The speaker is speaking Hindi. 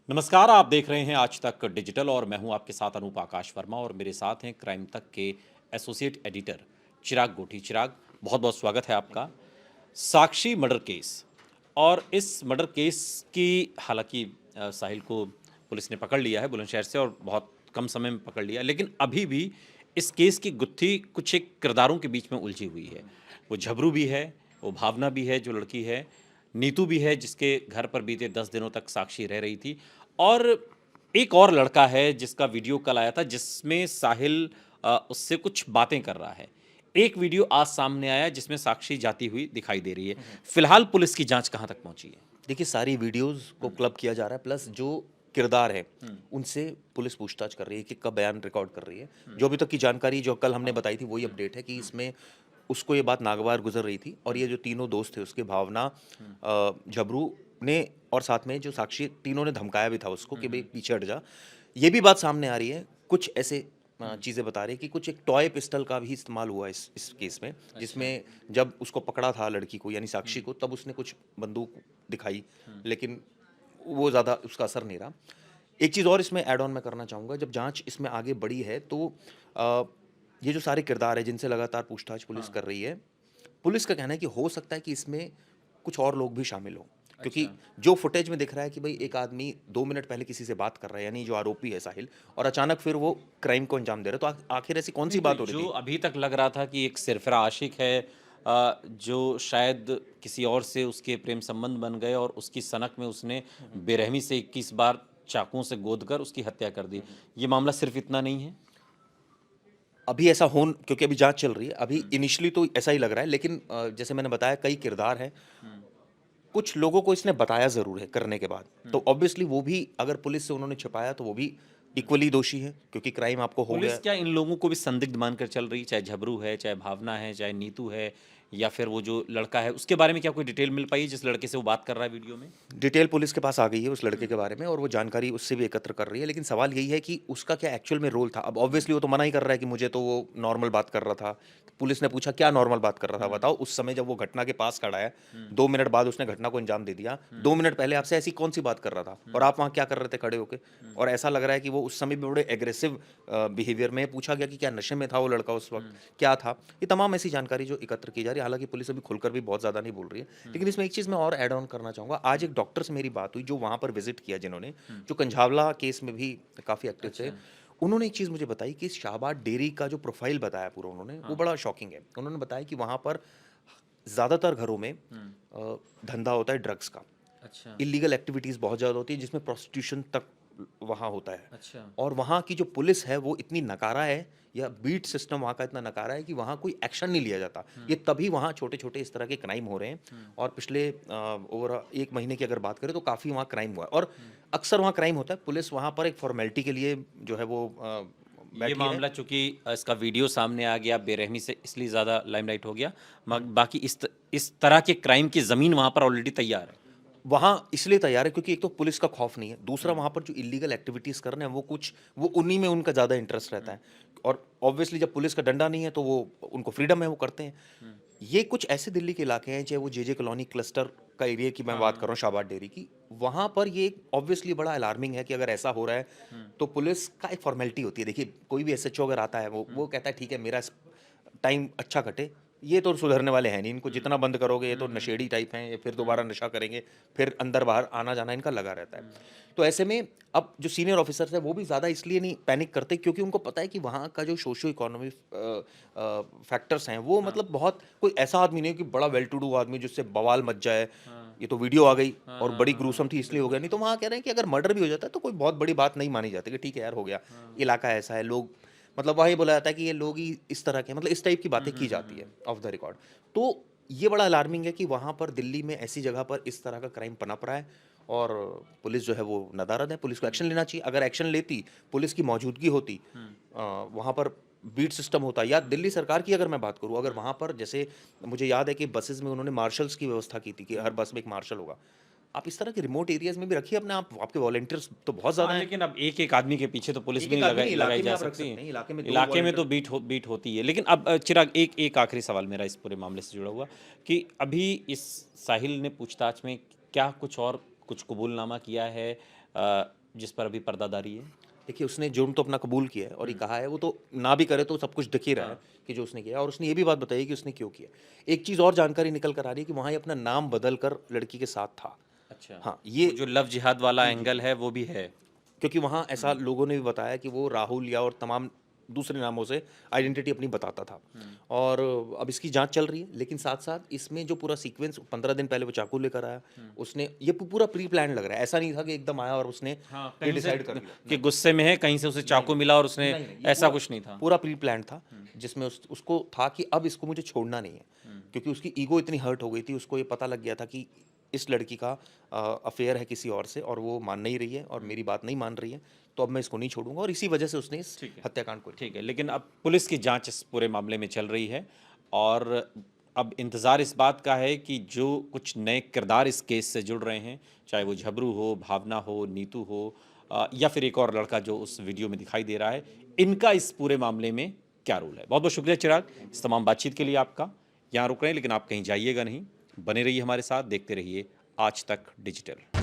नमस्कार, आप देख रहे हैं आज तक डिजिटल और मैं हूं आपके साथ अनूप आकाश वर्मा और मेरे साथ हैं क्राइम तक के एसोसिएट एडिटर चिराग गोठी। चिराग, बहुत बहुत स्वागत है आपका। साक्षी मर्डर केस और इस मर्डर केस की हालांकि साहिल को पुलिस ने पकड़ लिया है बुलंदशहर से और बहुत कम समय में पकड़ लिया, लेकिन अभी भी इस केस की गुत्थी कुछ एक किरदारों के बीच में उलझी हुई है। वो झबरू भी है, वो भावना भी है जो लड़की है, नीतू भी है जिसके घर पर बीते 10 दिनों तक साक्षी रह रही थी, और एक और लड़का है जिसका वीडियो कल आया था जिसमें साहिल उससे कुछ बातें कर रहा है। एक वीडियो आज सामने आया जिसमें साक्षी जाती हुई दिखाई दे रही है। फिलहाल पुलिस की जांच कहां तक पहुंची है? देखिए, सारी वीडियोस को क्लब किया जा रहा है, प्लस जो किरदार है उनसे पुलिस पूछताछ कर रही है कि कब बयान रिकॉर्ड कर रही है। जो अभी तक की जानकारी जो कल हमने बताई थी वही अपडेट है कि इसमें उसको ये बात नागवार गुजर रही थी और ये जो तीनों दोस्त थे उसके भावना, झबरू ने और साथ में जो साक्षी, तीनों ने धमकाया भी था उसको कि भाई पीछे हट जा। ये भी बात सामने आ रही है, कुछ ऐसे चीज़ें बता रही है कि कुछ एक टॉय पिस्टल का भी इस्तेमाल हुआ इस केस में, जिसमें जब उसको पकड़ा था लड़की को यानी साक्षी को, तब उसने कुछ बंदूक दिखाई, लेकिन वो ज़्यादा उसका असर नहीं रहा। एक चीज़ और इसमें ऐड ऑन मैं करना चाहूँगा, जब जांच इसमें आगे बढ़ी है तो अ, ये जो सारे किरदार हैं जिनसे लगातार पूछताछ पुलिस कर रही है, पुलिस का कहना है कि हो सकता है कि इसमें कुछ और लोग भी शामिल हों। क्योंकि जो फुटेज में दिख रहा है कि भाई एक आदमी 2 मिनट पहले किसी से बात कर रहा है, यानी जो आरोपी है साहिल, और अचानक फिर वो क्राइम को अंजाम दे रहा है। तो आखिर ऐसी कौन-सी नहीं, तो बात हो रही जो थी? अभी तक लग रहा था कि एक सिरफिरा आशिक है, जो शायद किसी और से उसके प्रेम संबंध बन गए और उसकी सनक में उसने बेरहमी से 21 बार चाकुओं से गोद कर उसकी हत्या कर दी। ये मामला सिर्फ इतना नहीं है? अभी ऐसा हो, क्योंकि अभी जाँच चल रही है, अभी इनिशियली तो ऐसा ही लग रहा है, लेकिन जैसे मैंने बताया कई किरदार हैं। कुछ लोगों को इसने बताया ज़रूर है करने के बाद, तो ऑब्वियसली वो भी, अगर पुलिस से उन्होंने छिपाया तो वो भी इक्वली दोषी है, क्योंकि क्राइम आपको हो पुलिस गया। क्या इन लोगों को भी संदिग्ध मानकर चल रही, चाहे झबरू है, चाहे भावना है, चाहे नीतू है, या फिर वो जो लड़का है उसके बारे में क्या कोई डिटेल मिल पाई है जिस लड़के से वो बात कर रहा है वीडियो में? डिटेल पुलिस के पास आ गई है उस लड़के के बारे में और वो जानकारी उससे भी एकत्र कर रही है, लेकिन सवाल यही है कि उसका क्या एक्चुअल में रोल था। अब ऑब्वियसली वो तो मना ही कर रहा है कि मुझे तो वो नॉर्मल बात कर रहा था। पुलिस ने पूछा क्या नॉर्मल बात कर रहा था बताओ, उस समय जब वो घटना के पास खड़ा है, 2 मिनट बाद उसने घटना को अंजाम दे दिया, 2 मिनट पहले आपसे ऐसी कौन सी बात कर रहा था और आप वहाँ क्या कर रहे थे खड़े होके? और ऐसा लग रहा है कि वो उस समय भी बड़े एग्रेसिव बिहेवियर में, पूछा गया कि क्या नशे में था वो लड़का उस वक्त, क्या था। ये तमाम ऐसी जानकारी जो एकत्र की जा रही है, हालांकि पुलिस अभी खुलकर भी बहुत ज़्यादा नहीं बोल रही है। लेकिन इसमें एक चीज़ मैं और ऐड ऑन करना चाहूँगा। आज एक डॉक्टर से मेरी बात हुई जो वहाँ पर विजिट किया, जिन्होंने, जो कंझावला केस में भी काफ़ी एक्टिव थे। अच्छा। उन्होंने एक चीज़ मुझे बताई कि शाहबाद डेयरी का जो प्रोफाइल बताया पूरा उन्होंने, वो बड़ा शॉकिंग है। उन्होंने बताया कि वहाँ पर ज़्यादातर घरों में धंधा होता है ड्रग्स का। अच्छा। इल्लीगल एक्टिविटीज़ बहुत ज़्यादा होती है, जिसमें प्रोस्टिट्यूशन तक वहाँ होता है। अच्छा। और वहाँ की जो पुलिस है वो इतनी नकारा है, या बीट सिस्टम वहाँ का इतना नकारा है कि वहाँ कोई एक्शन नहीं लिया जाता। ये तभी वहाँ छोटे-छोटे इस तरह के क्राइम हो रहे हैं। और पिछले ओवर 1 महीने की अगर बात करें तो काफ़ी वहाँ क्राइम हुआ है, और अक्सर वहाँ क्राइम होता है, पुलिस वहाँ पर एक फॉर्मेलिटी के लिए जो है वो ये बैठी है। मामला चूंकि इसका वीडियो सामने आ गया बेरहमी से, इसलिए ज़्यादा लाइमलाइट हो गया। बाकी इस तरह के क्राइम की ज़मीन वहाँ पर ऑलरेडी तैयार है। वहाँ इसलिए तैयार है क्योंकि एक तो पुलिस का खौफ नहीं है, दूसरा वहाँ पर जो इल्लीगल एक्टिविटीज़ कर रहे हैं वो उन्हीं में उनका ज़्यादा इंटरेस्ट रहता है। और ऑब्वियसली जब पुलिस का डंडा नहीं है तो वो, उनको फ्रीडम है, वो करते हैं। ये कुछ ऐसे दिल्ली के इलाके हैं, चाहे वो जेजे कॉलोनी क्लस्टर का एरिया की मैं बात कर रहा हूँ, शाहबाद डेयरी की, वहाँ पर ये ऑब्वियसली बड़ा अलार्मिंग है कि अगर ऐसा हो रहा है तो पुलिस का एक फॉर्मेलिटी होती है। देखिए, कोई भी एसएचओ अगर आता है, वो कहता है ठीक है मेरा टाइम अच्छा कटे, ये तो सुधरने वाले हैं नहीं, इनको जितना बंद करोगे ये तो नशेड़ी टाइप हैं, ये फिर दोबारा नशा करेंगे, फिर अंदर बाहर आना जाना इनका लगा रहता है। तो ऐसे में अब जो सीनियर ऑफिसर्स हैं वो भी ज़्यादा इसलिए नहीं पैनिक करते, क्योंकि उनको पता है कि वहाँ का जो सोशियो इकोनॉमी फैक्टर्स हैं वो, मतलब बहुत कोई ऐसा आदमी नहीं है कि बड़ा वेल टू डू आदमी जिससे बवाल मच जाए। ये तो वीडियो आ गई और बड़ी ग्रूसम थी इसलिए हो गया, नहीं तो वहाँ कह रहे हैं कि अगर मर्डर भी हो जाता है तो कोई बहुत बड़ी बात नहीं मानी जाती, कि ठीक है यार हो गया, इलाका ऐसा है, लोग, मतलब वहाँ ये बोला जाता है कि ये लोग ही इस तरह के, मतलब इस टाइप की बातें की जाती है ऑफ द रिकॉर्ड। तो ये बड़ा अलार्मिंग है कि वहाँ पर दिल्ली में ऐसी जगह पर इस तरह का क्राइम पनप रहा है, और पुलिस जो है वो नदारद है। पुलिस को एक्शन लेना चाहिए। अगर एक्शन लेती, पुलिस की मौजूदगी होती, वहाँ पर बीट सिस्टम होता, या दिल्ली सरकार की अगर मैं बात करूँ, अगर वहाँ पर, जैसे मुझे याद है कि बसेस में उन्होंने मार्शल्स की व्यवस्था की थी कि हर बस में एक मार्शल होगा। आप इस तरह के रिमोट एरियाज में भी रखिए अपने आप, आपके वॉलंटियर्स तो बहुत हाँ, ज़्यादा हैं। लेकिन अब एक-एक आदमी के पीछे तो पुलिस एक भी एक नहीं आदमी नहीं, लगाई इलाके में जा आप रख सकती। सकते हैं, इलाके में 2 इलाके में तो वॉलंटियर। बीट होती है। लेकिन अब चिराग, एक आखिरी सवाल मेरा इस पूरे मामले से जुड़ा हुआ, कि अभी इस साहिल ने पूछताछ में क्या कुछ और कुछ कबूलनामा किया है? जिस पर अभी पर्दादारी है? देखिए, उसने जुर्म तो अपना कबूल किया है और ये कहा है, वो तो ना भी करे तो सब कुछ दिख ही रहा है कि जो उसने किया है, और उसने ये भी बात बताई कि उसने क्यों किया। एक चीज़ और जानकारी निकल कर आ रही है कि वहाँ ये अपना नाम बदल कर लड़की के साथ था। अच्छा, हाँ, वो ये जो लव जिहाद वाला एंगल है वो भी है। क्योंकि वहाँ ऐसा लोगों ने भी बताया कि वो राहुल या और तमाम दूसरे नामों से आइडेंटिटी अपनी बताता था। और अब इसकी जांच चल रही है, लेकिन साथ-साथ इसमें जो पूरा सीक्वेंस 15 दिन पहले वो चाकू लेकर आया, उसने ये पूरा प्री प्लान लग रहा है। ऐसा नहीं था कि एकदम आया और उसने हाँ, ये कहीं से डिसाइड कर लिया। कि गुस्से में है, कहीं से उसे चाकू मिला और उसने नहीं, ये ऐसा पूरा कुछ नहीं था। पूरा प्री प्लान था, जिसमें उसको था कि अब इसको मुझे छोड़ना नहीं है, क्योंकि उसकी ईगो इतनी हर्ट हो गई थी, उसको ये पता लग गया था कि इस लड़की का अफेयर है किसी और से और वो मान नहीं रही है और मेरी बात नहीं मान रही है, तो अब मैं इसको नहीं छोड़ूंगा, और इसी वजह से उसने इस ठीक है। हत्याकांड को ठीक है, लेकिन अब पुलिस की जांच इस पूरे मामले में चल रही है और अब इंतज़ार इस बात का है कि जो कुछ नए किरदार इस केस से जुड़ रहे हैं, चाहे वो झबरू हो, भावना हो, नीतू हो या फिर एक और लड़का जो उस वीडियो में दिखाई दे रहा है, इनका इस पूरे मामले में क्या रोल है। बहुत बहुत शुक्रिया चिराग, इस तमाम बातचीत के लिए आपका। यहाँ रुक रहे हैं, लेकिन आप कहीं जाइएगा नहीं, बने रहिए हमारे साथ, देखते रहिए आज तक डिजिटल।